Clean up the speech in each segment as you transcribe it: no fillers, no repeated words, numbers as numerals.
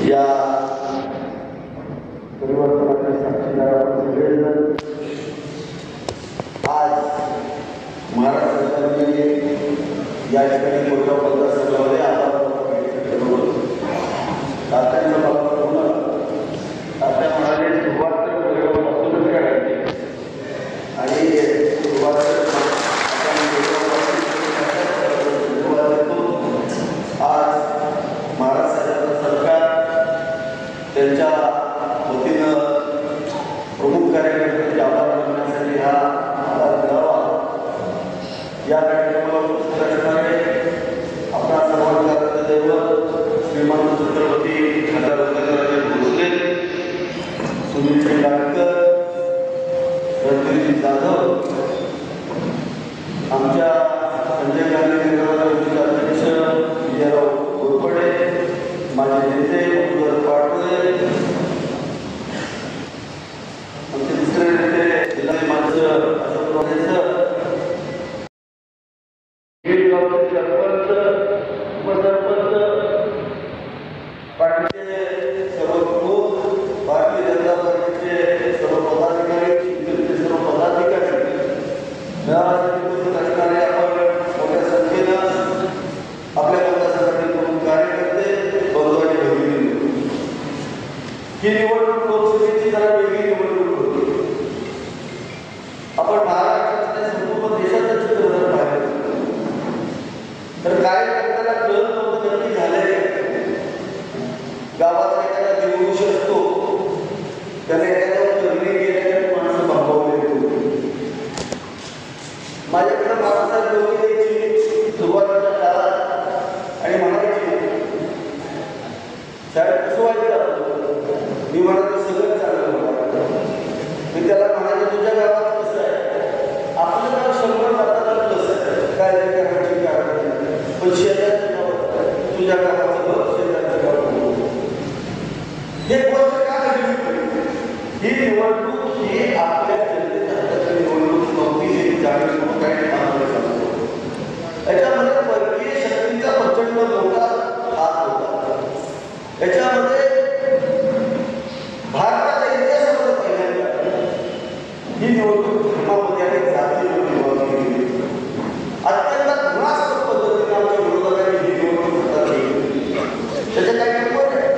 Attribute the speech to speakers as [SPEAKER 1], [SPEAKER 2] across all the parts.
[SPEAKER 1] या परिवर्तनाचे साक्षीदार आपण सगळेजण आज महाराष्ट्र सरकारने या ठिकाणी मोठ्या मतदारसंघामध्ये तात्यांचा बाबा होणार तात्या म्हणाले सुरुवात तर परिवारापासूनच करायची आणि सुरुवात आज महाराष्ट्र सरकार त्यांच्या वतीनं प्रमुख कार्यकर्त्यांचे आभार मानण्यासाठी हा आभार मिळावा या कार्यक्रमाला उपस्थित असणारे आपला सर्वांचा दैवत श्रीमान छत्रपती खासदार भोसले सुनील शेंगाडकर रणधीरजी जाधव आमच्या संजय गांधी नेतृत्वाचे अध्यक्ष विजयराव घोरपडे माझे नेते मधुकर पाटोळे आमचे दुसरे नेते जिल्हा माझं अशोक सर सरपंच उपसरपंच पार्टीचे सर्व प्रमुख भारतीय जनता पार्टीचे सर्व पदाधिकारी सर्व पदाधिकारी असणारे आपण मोठ्या संख्येनं आपल्या मतदारसंघातील प्रमुख कार्यकर्ते बंधू आणि भगिनी ही निवडणूक लोकसभेची जरा वेगळी निवडणूक होती. आपण महाराष्ट्रातल्या संपूर्ण देशाचं चित्र जर पाहिलं तर कार्यकर्त्याला कळत नव्हतं नक्की झालंय गावात एखादा दिवशी असतो त्याने एखाद्यावर निर्णय केल्याने माणसं भांबवले माझ्याकडे बाबासाहेब लोक यायची सुरुवातीच्या काळात आणि म्हणायची शाळेत कसं व्हायचं मी म्हणायचं सगळं चांगलं मी त्याला म्हणायचं तुझ्या गावात कसं आहे आपलं गाव 100 मतांना प्लस आहे काय करायची काय पण शेजारचं गाव तुझ्या गावाचं गाव शेजारचं गाव हे गोष्ट का ही निवडणूक ही आपल्या जनतेच्या हातातली निवडणूक नव्हती हे जाणीव काही याच्यामध्ये परकीय शक्तीचा प्रचंड मोठा हात होता. याच्यामध्ये भारताच्या इतिहासामध्ये पहिल्यांदा ही निवडणूक धर्मामध्ये आणि जातीमध्ये निवडणूक केली अत्यंत घृणास्पद पद्धतीने आमच्या विरोधकांनी ही निवडणूक हातात घेतली. त्याच्या काही किंमत आहे.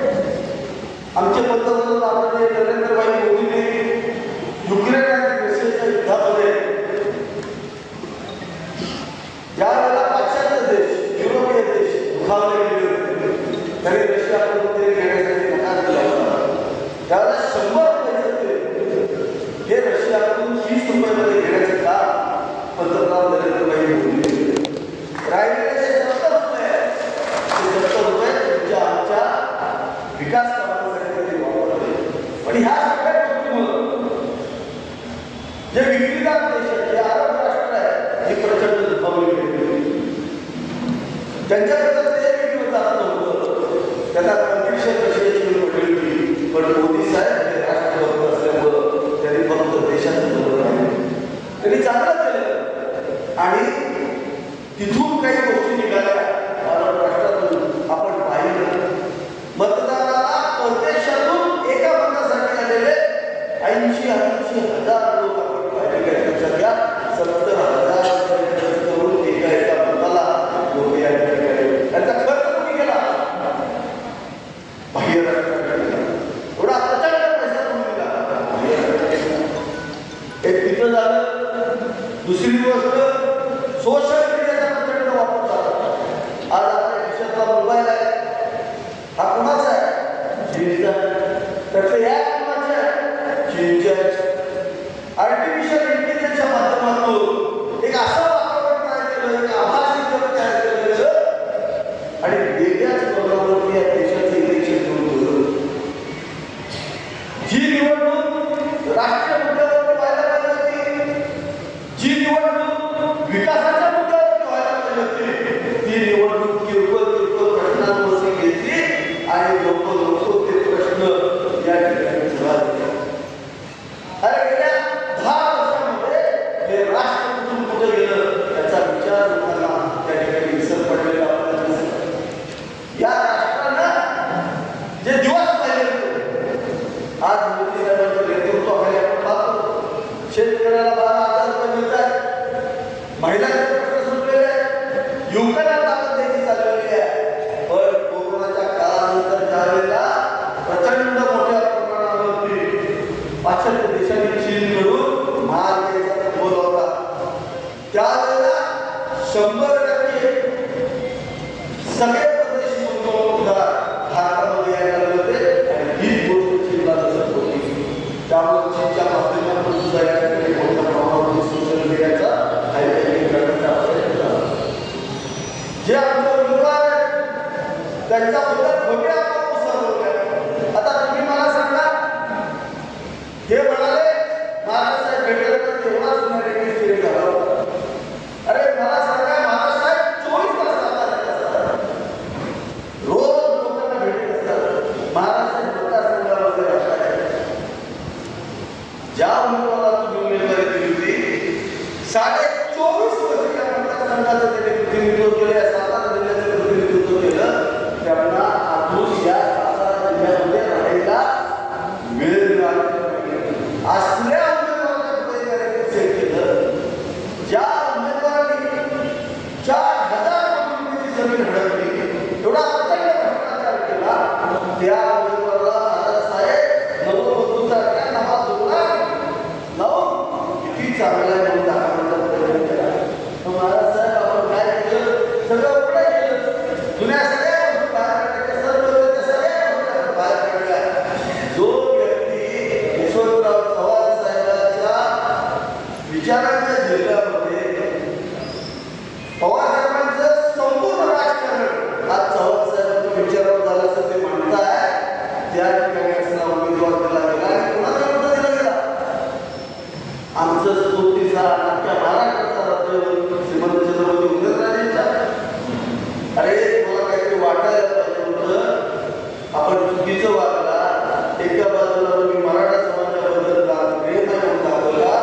[SPEAKER 1] आमचे पंतप्रधान आदरणीय नरेंद्रभाई मोदींनी युक्रेन आणि रशियाच्या युद्धामध्ये ज्यावेळेला पाश्चात्य देश युरोपीय देश दुखावले गेले होते तरी रशियाकडून घेण्यासाठी नकार दिला होता. त्यावेळेला 100 रुपये हे रशियाकडून 30 रुपयामध्ये घेण्याचे काम पंतप्रधान नरेंद्रभाई मोदी राहिलेले 70 रुपये ते 70 रुपये तुमच्या आमच्या विकास कामासाठी वापरले. पण ह्या सगळ्या गोष्टीमुळे जे विक्रीदार देश आहेत जे अरब राष्ट्र आहे हे प्रचंड दुखावले गेले त्यांच्याकडे ते विक्री जात नव्हतं त्याला कंडिशन रशियाची पडली होती. पण मोदी साहेब हे राष्ट्रभक्त असल्यामुळं त्यांनी फक्त देशाचं बरोबर आहे त्यांनी चांगलं केलं आणि तिथून काही गोष्टी निघाल्या अरब राष्ट्रातून आपण पाहिलं मतदानाला परदेशातून एका मतासाठी आलेले 80,000 लोक आपण पाहिले लक्षात घ्या 70,000 करून एका मताला लोक या ठिकाणी त्यांचा खर्च कुठे गेला बाह्य राष्ट्राकडे एवढा प्रचंड पैसा कुठे गेला एक तिथं झालं. दुसरी गोष्ट सोशल मीडियाचा प्रचंड वापर झाला. आज आपल्या देशातला मोबाईल आहे हा कोणाचा आहे चीनचा त्याचं या कोणाचं आहे चीनच्या आर्टिफिशियल इंटेलिजन्सच्या माध्यमातून एक असं वातावरण तयार केलं एक आभासी जग तयार केलं गेलं आणि वेगळ्याच धोरणावरती या देशाचं इलेक्शन सुरू होतं. जी निवडणूक राष्ट्रीय मुद्द्यावरती व्हायला पाहिजे होती जी निवडणूक विकासाच्या मुद्द्यावरती व्हायला पाहिजे होती ती निवडणूक किरकोळ प्रश्नांवरती घेतली आणि लोक ते प्रश्न या ठिकाणी सुरुवात अरे गेल्या 10 वर्षामध्ये हे राष्ट्र कुठून कुठे गेलं याचा विचार लोकांना त्या ठिकाणी विसर पडलेला आपल्याला दिसत. या राष्ट्रानं जे दिवस महिलांचे प्रश्न सुटलेले आहेत, युवकांना ताकद द्यायची चाललेली आहे. पण कोरोनाच्या काळानंतर ज्यावेळेला प्रचंड मोठ्या प्रमाणावरती पाश्चात्य देशांनी चीनकडून माल घ्यायचा बोलवला होता, त्यावेळेला 100% सगळे प्रदेश गुंतवणूकदार भारतामध्ये यायला लागले होते आणि हीच गोष्ट चीनला दिसत होती. त्यामुळे चीनच्या माध्यमातून सुद्धा या ठिकाणी मोठ्या प्रमाणावर सोशल मीडियाचा हायलाइटिंग करण्याचा प्रयत्न झाला. जे आमचे उमेदवार आहेत त्यांच्याबद्दल खोटे आरोप पसरवले. आता तुम्ही मला सांगा, हे म्हणाले महाराजसाहेब भेटले तर तेवढाच नॅरेटिव्ह चेंज झाला होता. अरे मला सांगा, महाराजसाहेब 24 तास राहतात, रोज लोकांना भेटत असतात. महाराजसाहेब मतदारसंघामध्ये राहतात. ज्या उमेदवाराला तुम्ही उमेदवारी दिली होती 24.5 वर्ष त्या मतदारसंघाचं त्यांनी प्रतिनिधित्व केलं, सातारा जिल्ह्याचं प्रतिनिधित्व केलं. त्यांना अजून या सातारा जिल्ह्यामध्ये राहायला वेळ मिळाला असल्या उमेदवाराच्या पुढे सेट केलं. ज्या उमेदवारांनी 4,000 कोटी रुपयाची जमीन हडपली, एवढा प्रचंड भ्रष्टाचार केला, त्या उमेदवाराला महाराजसाहेब नवबधूसारख्या नवा जोडा लावून किती चांगला आहे म्हणून दाखवण्याचा प्रयत्न केला. महाराजसाहेब आपण काय केलं, सगळं उघडं केलं. जुन्या सगळ्या गोष्टी बाहेर काढल्या, सर्व सगळ्या बाहेर काढल्या. जो व्यक्ती यशवंतराव चव्हाण साहेबांच्या विचारांच्या जिल्ह्यामध्ये पवार साहेबांचं संपूर्ण राजकारण आज चव्हाण साहेबांच्या विचारावर झालं असं ते म्हणताय, त्या ठिकाणी असला उमेदवार दिला गेला आणि कोणाचा विरोध दिला गेला. आमचं स्फूर्तीचा अख्ख्या महाराष्ट्राचा राज्य श्रीमंत छत्रपती उदयनराजेंचा. अरे मला काहीतरी वाटायला पाहिजे होतं, आपण चुकीचं वागला. एका बाजूला तुम्ही मराठा समाजाबद्दल प्रेम दाखवला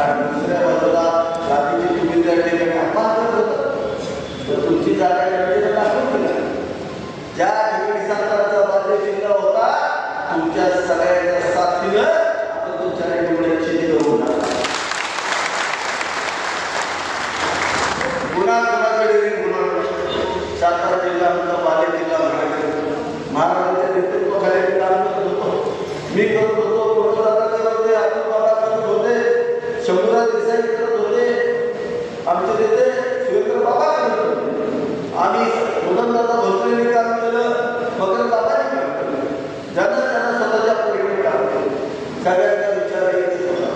[SPEAKER 1] आणि दुसऱ्या बाजूला जातीची तुम्ही त्या ठिकाणी अपमान करत होता. तर तुमची जागा जनतेला दाखवून दिला. ज्या ठिकाणी सरकारचा बाध्य जिल्हा होता, तुमच्या सगळ्यांच्या साथीनं आता तुमच्या निवडण्याची निवड होणार. गुन्हा गुन्हाकडे गुन्हा सातारा जिल्हा आमचा बाले जिल्हा म्हणायचं. महाराजांच्या नेतृत्वाखाली काम करत होतो, मी करत होतो, कोणदादा करत होते, अतुल बाबा करत होते, शंभूराज देसाई करत होते, आमचे नेते सुरेंद्र बाबा करत होते. आम्ही मुदनदादा भोसलेंनी काम केलं, मकर बाबांनी काम केलं, ज्यांना त्यांना स्वतःच्या परीने काम केलं. सगळ्यांचा विचार येत होता.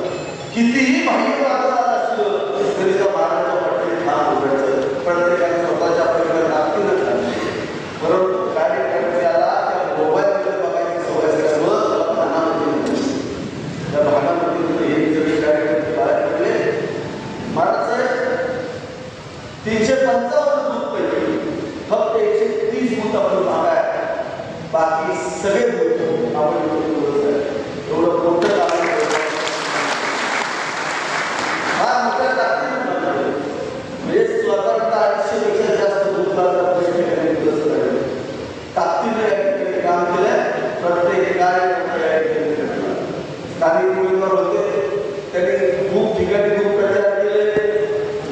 [SPEAKER 1] कितीही माहिती वाटत असलं तरी त्या महाराजांच्या पट्टीत काम उघडायचं, प्रत्येकाने स्वतःच्या परीने दाखवलं पाहिजे. परंतु कार्यकर्त्याला त्या मोबाईलमध्ये बघायची सवय असल्यामुळं त्याला भानामध्ये त्या भानामध्ये हे सगळे कार्यकर्ते बाहेर पडले. महाराजसाहेब 355 बूथ पैकी फक्त 130 बूथ आपण मागाय, बाकी सगळे बूथ आपण एवढं मोठं काम हा मोठ्या ताकदीने म्हणजे स्वतंत्र 250पेक्षा जास्त बूथला ताकदीने या ठिकाणी काम केलं. प्रत्येक कार्यकर्ते स्थानिक उमेदवार होते, त्यांनी खूप ठिकाणी खूप प्रचार केले.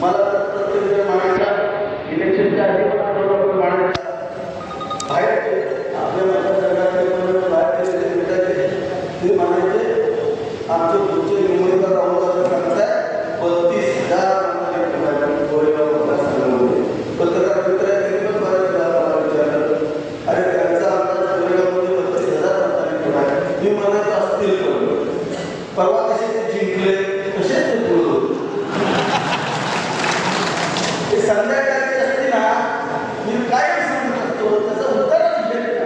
[SPEAKER 1] मला तर प्रत्येक म्हणायचा इलेक्शनच्या आधी म्हणायचा बाहेर आपल्या मतदारसंघातले बाहेर ते म्हणायचे आमचे पुढचे उमेदवार राहून सांगताय 32,000 गोरेगाव मतदारसंघामध्ये. पत्रकार मित्र पण बऱ्याच विचारलं, अरे त्यांचा अंदाज गोरेगावमध्ये 32,000 मतांनी मी म्हणायचं असतील पण परवा कसे ते जिंकले कसे ते बोलत ते संध्याकाळी असते ना, मी काय सांगत असतो त्याचं उत्तरच भेट.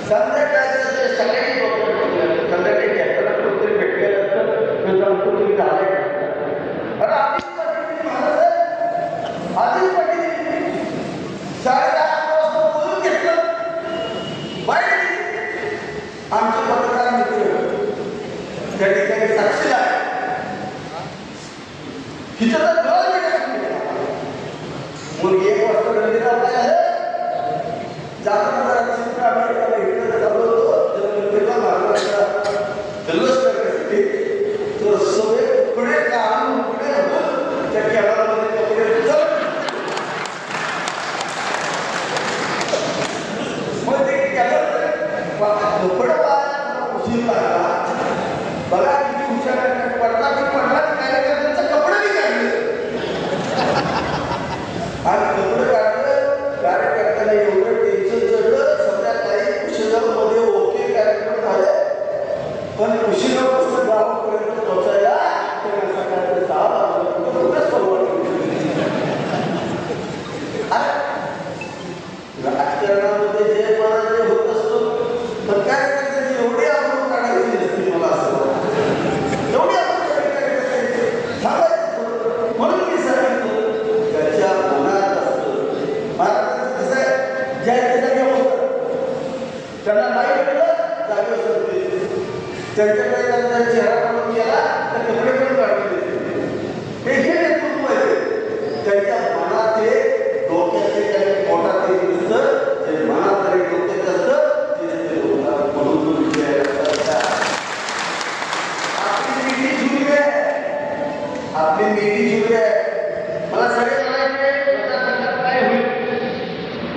[SPEAKER 1] संध्याकाळचं ते सगळ्यांनी संध्याकाळी घ्यायला कुठतरी भेटलेलं असतं, तुम्ही झालंय. अरे आधीच पाटील महाराज आधीच पाटील 10:30 वाजता बोलून घेतलं वाईट. आमचे पत्रकार मित्र त्या ठिकाणी साक्षी आहे. हिचं तर गळ मुलगी 1 वाजता मंदिर आपल्या आहे जाताना चित्र आम्ही इकडे चालू होतो जल्लोष करण्यासाठी. तो सगळे पुढे काम पुढे त्या त्यांच्याकडे त्यांचा चेहरा पण केला तर कपडे पण काढले हे नेतृत्व आहे त्यांच्या मनाचे डोक्याचे काही पोटाचे दिसतं जे मनात आणि डोक्यात असतं ते आपली मिठी जुळली आहे मला सगळे म्हणायचे काय होईल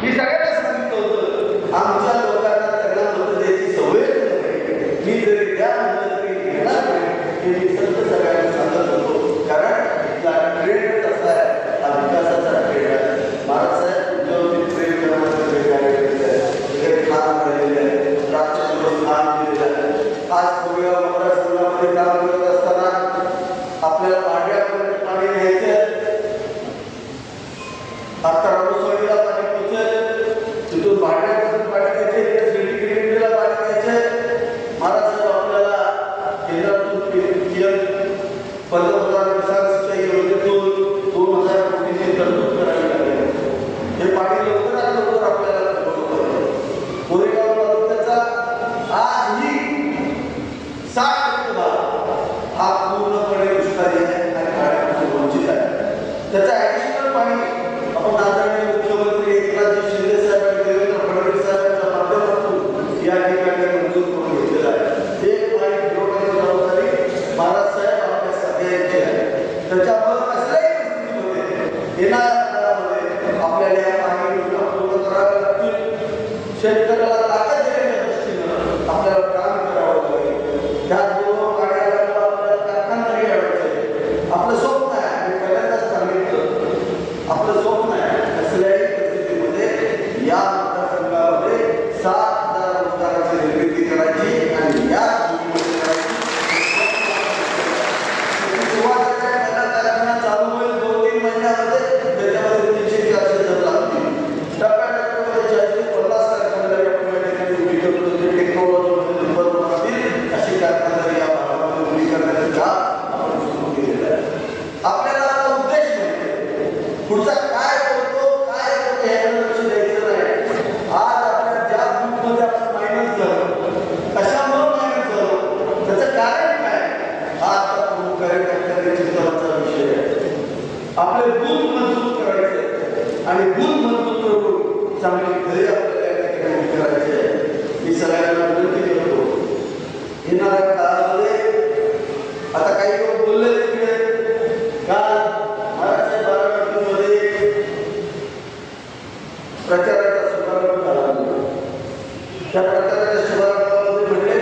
[SPEAKER 1] मी सगळ्यांना सांगितलं होतं आमच्या लोकांना त्यांना मत द्यायची सवय मी जरी द्या म्हणलं तरी घेणार नाही हे मी सत्य सगळ्यांना सांगत होतो कारण ट्रेड कसा आहे हा विकासाचा ट्रेड आहे महाराजसाहेब तुमच्यावरती प्रेम करण्याचं ट्रेड आहे काम केलेलं आहे राष्ट्रसभेत काम केलेलं आहे आज पूर्वी मतदारसंघामध्ये काम करत असताना आपल्याला भांड्यापर्यंत पाणी घ्यायचं आता रमसवाडीला पाणी पोचेल तिथून भांड्यापर्यंत पाणी घ्यायचे सिंडिकेटला पाणी घ्यायचे महाराष्ट्र आपल्याला केंद्रातून पंतप्रधान किसान सिंचाई योजनेतून 2000 कोटीची तरतूद करावी लागेल हे पाणी लवकरात लवकर आपल्याला कोरेगाव तालुक्याचा आजही 60% भाग हा पूर्णपणे दुष्काळी आहे आणि पाण्यापासून वंचित आहे त्याचं ऍडिशनल पाणी आपण आदरणीय मुख्यमंत्री एकनाथजी शिंदे साहेब आणि देवेंद्र फडणवीस साहेबांच्या माध्यमातून या ठिकाणी मंजूर करून घेतलेलं आहे हे पाणी पुरवण्याची जबाबदारी महाराजसाहेब आपल्या सगळ्यांची आहे त्याच्यामुळे कसल्याही परिस्थितीमध्ये येणाऱ्या काळामध्ये आपल्याला या पाणी योजना पूर्ण कराव्या लागतील शेतकऱ्याला ताकद देण्याच्या दृष्टीनं आपल्याला काम करावं लागेल त्याचबरोबर पाण्याला आपल्याला कारखानदारी वाढवायचे आपलं स्वप्न आहे मी पहिल्यांदाच सांगितलं आपलं स्वप्न आहे कसल्याही परिस्थितीमध्ये या मतदारसंघामध्ये 7,000 रोजगाराची निर्मिती करायची आणि या सुरुवातीच्या पहिला कारखाना चालू होईल 2-3 महिन्यामध्ये त्याच्यामध्ये 300-400 जण लागतील टप्प्याटप्प्यामध्ये 40-50 कारखानदारी आपण या ठिकाणी उभी करतो जे टेक्नॉलॉजीमध्ये नंबर असतील अशी कारखानदारी या भागामध्ये उभी करण्याचं काम आपण सुरू केलेलं आहे आपल्याला आता उद्देश माहिती पुढचा काय करतो ह्याकडे लक्ष द्यायचं नाही आज आपल्या ज्या ग्रुपमध्ये आपण मायनस झालो कशामुळे मायनस झालो त्याचं कारण काय हा आता प्रमुख कार्यकर्त्यांनी चिंतनाचा विषय आहे आपले बूथ मंजूर करायचे आणि बूथ मंजूर करून चांगली घरे आपल्याला या ठिकाणी उभी करायची आहे मी सगळ्यांना विनंती करतो येणाऱ्या काळामध्ये आता काही लोक बोलले तिकडे काल महाराष्ट्र बारामतीमध्ये प्रचाराचा शुभारंभ झाला त्या प्रचाराच्या शुभारंभामध्ये म्हणले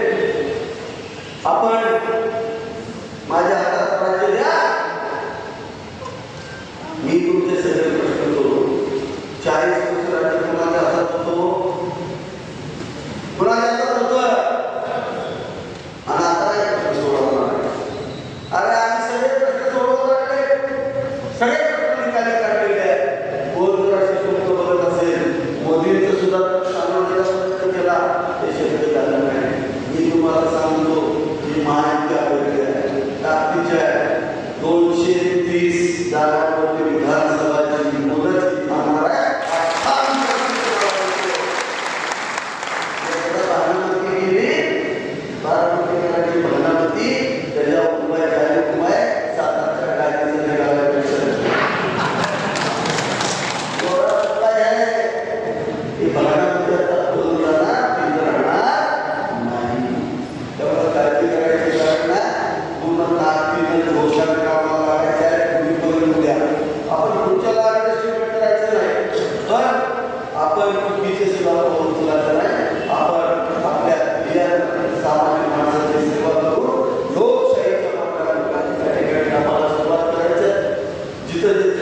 [SPEAKER 1] आपण माझ्या हातात राज्य द्या मी तुमचे सगळे प्रश्न करू 40 वर्ष राज्य कुणाच्या हातात होतो कुणाच्या हातात होतं आणि आता एक प्रश्न सोडवणार अरे आम्ही सगळे प्रश्न सोडवत राहिले सगळे प्रश्न निकाली काढलेले आहेत कोण जर अशी तुमचं बघत असेल मोदींचं सुद्धा सामान्याचा प्रयत्न केला ते शक्य झालं नाही मी तुम्हाला सांगतो की महायुती आघाडी आहे ताकदीची आहे 230 जागांवरती विधानसभाची मुदत थांबणार आहे बारामती भागामती त्याच्या मुंबई झाली मुंबई 7-8 टाकायचं निघाल्यापेक्षा ही भागामध्ये आता बोलून जाणार तिथं राहणार नाही त्यामुळे काळजी करायची कारण नाही पूर्ण ताकदीनं घोषणा कामाला लागायच्या तुम्ही बघून द्या आपण पुढच्या लागण्याला शिकवण करायचं नाही पण आपण चुकीचे सुद्धा उचलायचं नाही आपण आपल्या सामान्य माणसाची सेवा करून लोकशाहीच्या मार्गाने त्या ठिकाणी आम्हाला सुरुवात करायचं जिथं